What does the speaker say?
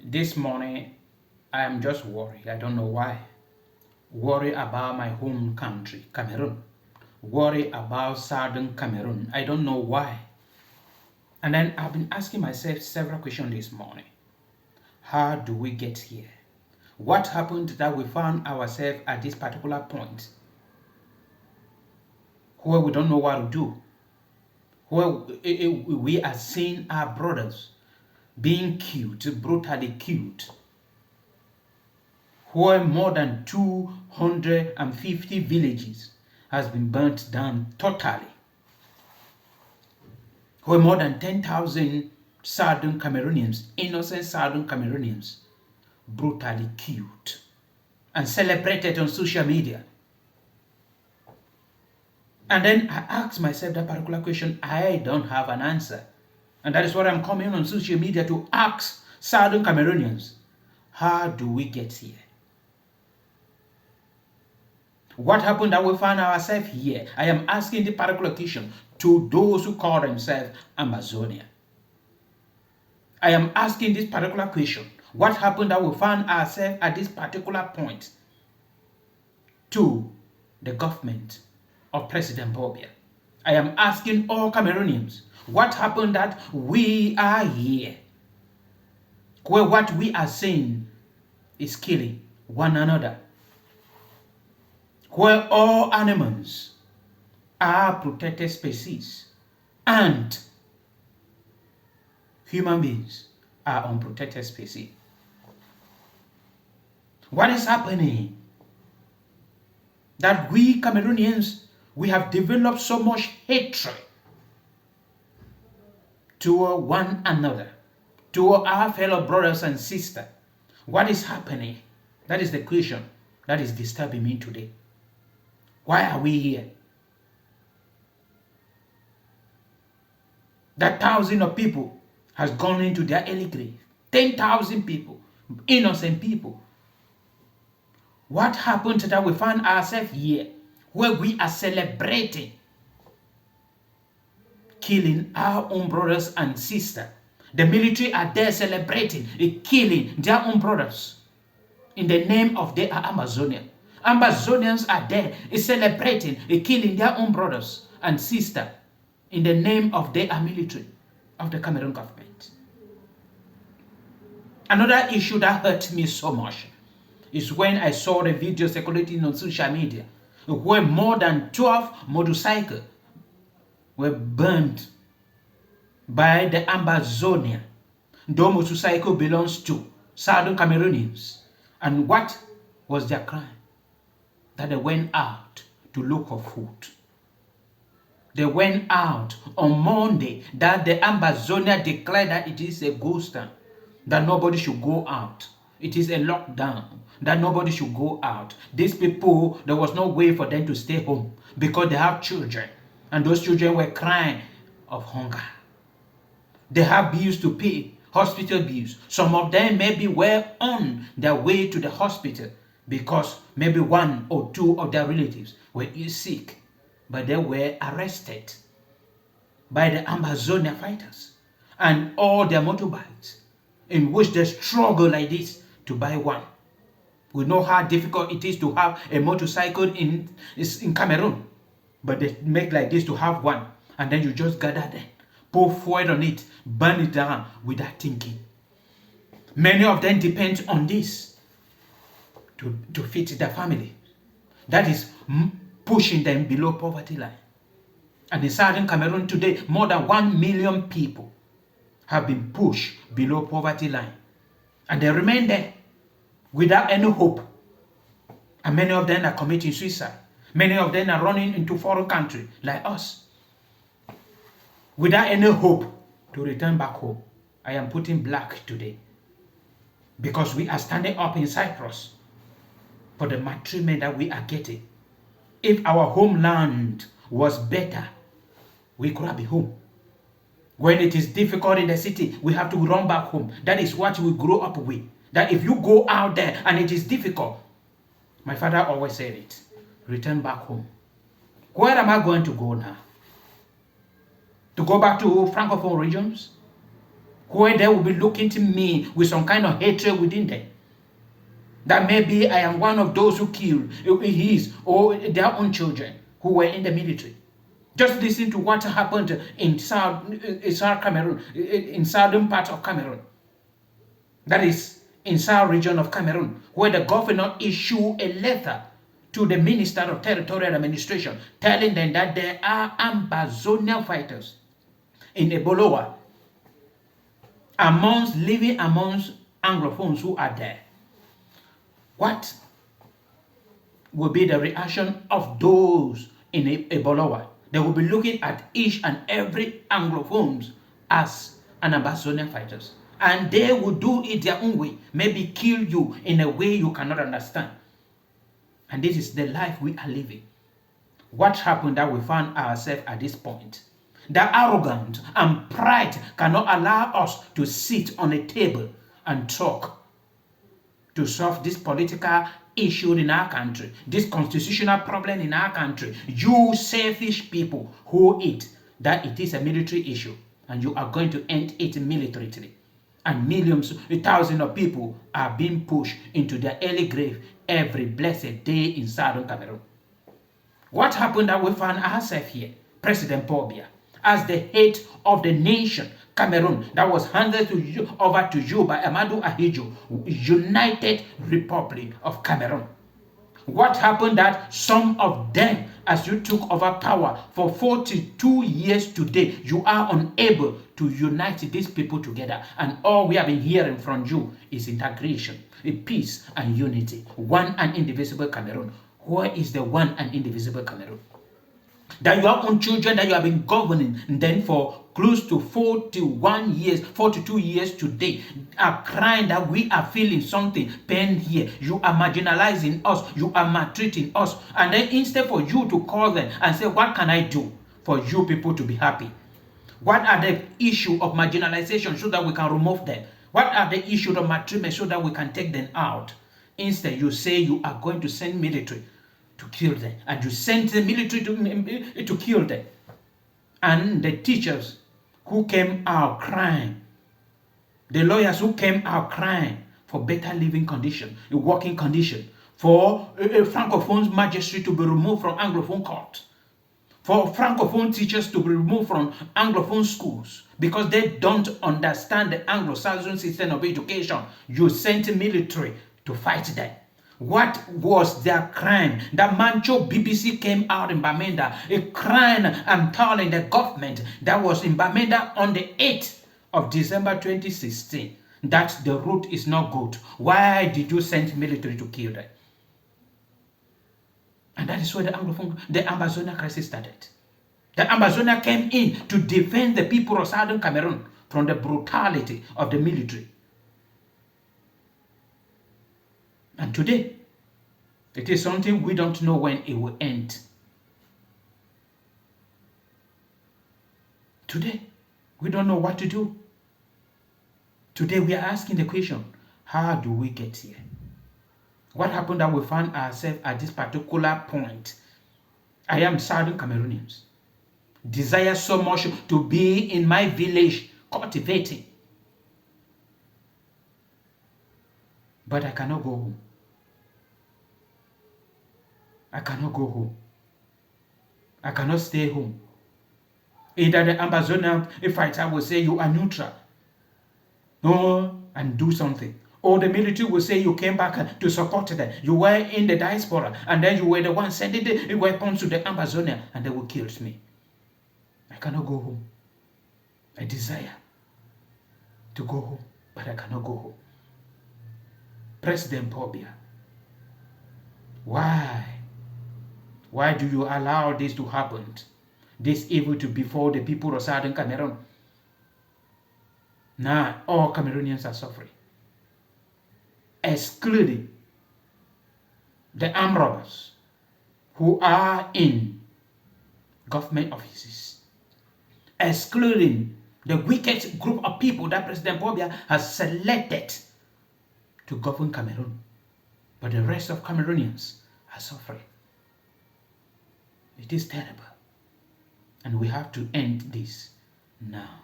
This morning, I am just worried. I don't know why. Worry about my home country, Cameroon. Worry about Southern Cameroon. I don't know why. And then I've been asking myself several questions this morning. How do we get here? What happened that we found ourselves at this particular point where we don't know what to do? Where we are seeing our brothers being killed, brutally killed, where more than 250 villages has been burnt down totally, where more than 10,000 Southern Cameroonians, innocent Southern Cameroonians, brutally killed and celebrated on social media. And then I asked myself that particular question. I don't have an answer. And that is what I'm coming on social media to ask Southern Cameroonians. How do we get here? What happened that we found ourselves here? I am asking the particular question to those who call themselves Amazonia. I am asking this particular question. What happened that we found ourselves at this particular point to the government of President Bobia? I am asking all Cameroonians, what happened that we are here, where what we are seeing is killing one another, where all animals are protected species and human beings are unprotected species. What is happening? That we Cameroonians, we have developed so much hatred toward one another, toward our fellow brothers and sisters. What is happening? That is the question that is disturbing me today. Why are we here? That thousands of people has gone into their early grave. 10,000 people, innocent people. What happened that we find ourselves here, where we are celebrating killing our own brothers and sisters? The military are there celebrating, killing their own brothers in the name of the Amazonian. Amazonians are there celebrating, killing their own brothers and sisters in the name of the military of the Cameroon government. Another issue that hurt me so much is when I saw the video circulating on social media where more than 12 motorcycles were burned by the Amazonia. The motorcycle belongs to Southern Cameroonians. And what was their crime? That they went out to look for food. They went out on Monday that the Amazonia declared that it is a ghost town, that nobody should go out. It is a lockdown, that nobody should go out. These people, there was no way for them to stay home because they have children, and those children were crying of hunger. They have bills to pay, hospital bills. Some of them maybe were on their way to the hospital because maybe one or two of their relatives were sick, but they were arrested by the Amazonia fighters and all their motorbikes, in which they struggle like this to buy one. We know how difficult it is to have a motorcycle in Cameroon, but they make like this to have one, and then you just gather them, pour fuel on it, burn it down without thinking. Many of them depend on this to feed their family. That is pushing them below poverty line. And in Southern Cameroon today, more than 1 million people have been pushed below poverty line. And they remain there without any hope. And many of them are committing suicide. Many of them are running into foreign countries like us, without any hope to return back home. I am putting black today because we are standing up in Cyprus for the maltreatment that we are getting. If our homeland was better, we could have been home. When it is difficult in the city, we have to run back home. That is what we grow up with. That if you go out there and it is difficult, my father always said it, return back home. Where am I going to go now? To go back to Francophone regions? where they will be looking to me with some kind of hatred within them. That maybe I am one of those who killed his or their own children who were in the military. Just listen to what happened in South Cameroon, in southern part of Cameroon. That is in South region of Cameroon, where the governor issued a letter to the Minister of Territorial Administration telling them that there are Ambazonia fighters in Ebolowa living amongst Anglophones who are there. What will be the reaction of those in Ebolowa? They will be looking at each and every Anglophones as an Ambazonia fighters. And they will do it their own way, maybe kill you in a way you cannot understand. And this is the life we are living. What happened that we found ourselves at this point? The arrogance and pride cannot allow us to sit on a table and talk to solve this political issue in our country, this constitutional problem in our country. You selfish people who eat that it is a military issue and you are going to end it militarily. And millions, thousands of people are being pushed into their early grave every blessed day in Southern Cameroon. What happened that we found ourselves here? President Paul Biya, as the head of the nation, Cameroon, that was handed over to you by Amadou Ahidjo, United Republic of Cameroon. What happened that some of them, as you took over power for 42 years today, you are unable to unite these people together. And all we have been hearing from you is integration, peace and unity. One and indivisible Cameroon. Where is the one and indivisible Cameroon? That your own children that you have been governing then for close to 41 years, 42 years today, are crying that we are feeling something, pain here. You are marginalizing us. You are maltreating us. And then instead for you to call them and say, what can I do for you people to be happy? What are the issues of marginalization so that we can remove them? What are the issues of maltreatment so that we can take them out? Instead, you say you are going to send military to kill them. And you sent the military to kill them. And the teachers who came out crying, the lawyers who came out crying for better living condition, a working condition, for a Francophone magistrate to be removed from Anglophone court, for Francophone teachers to be removed from Anglophone schools because they don't understand the Anglo-Saxon system of education. You sent military to fight them. What was their crime? That Mancho BBC came out in Bamenda, a crime and telling the government that was in Bamenda on the 8th of December 2016 that the route is not good. Why did you send military to kill them? And that is where the Amazonia crisis started. The Amazonia came in to defend the people of Southern Cameroon from the brutality of the military. And today, it is something we don't know when it will end. Today, we don't know what to do. Today, we are asking the question, how do we get here? What happened that we found ourselves at this particular point? I am Southern Cameroonians. Desire so much to be in my village cultivating. But I cannot go home. I cannot go home. I cannot stay home. Either the Ambazonia fighter will say you are neutral. No, and do something. Or the military will say you came back to support them. You were in the diaspora and then you were the one sending the weapons to the Ambazonia and they will kill me. I cannot go home. I desire to go home, but I cannot go home. President Paul Biya, why? Why do you allow this to happen? This evil to befall the people of Southern Cameroon? Now, all Cameroonians are suffering, excluding the armed robbers who are in government offices, excluding the wicked group of people that President Paul Biya has selected to govern Cameroon. But the rest of Cameroonians are suffering. It is terrible. And we have to end this now.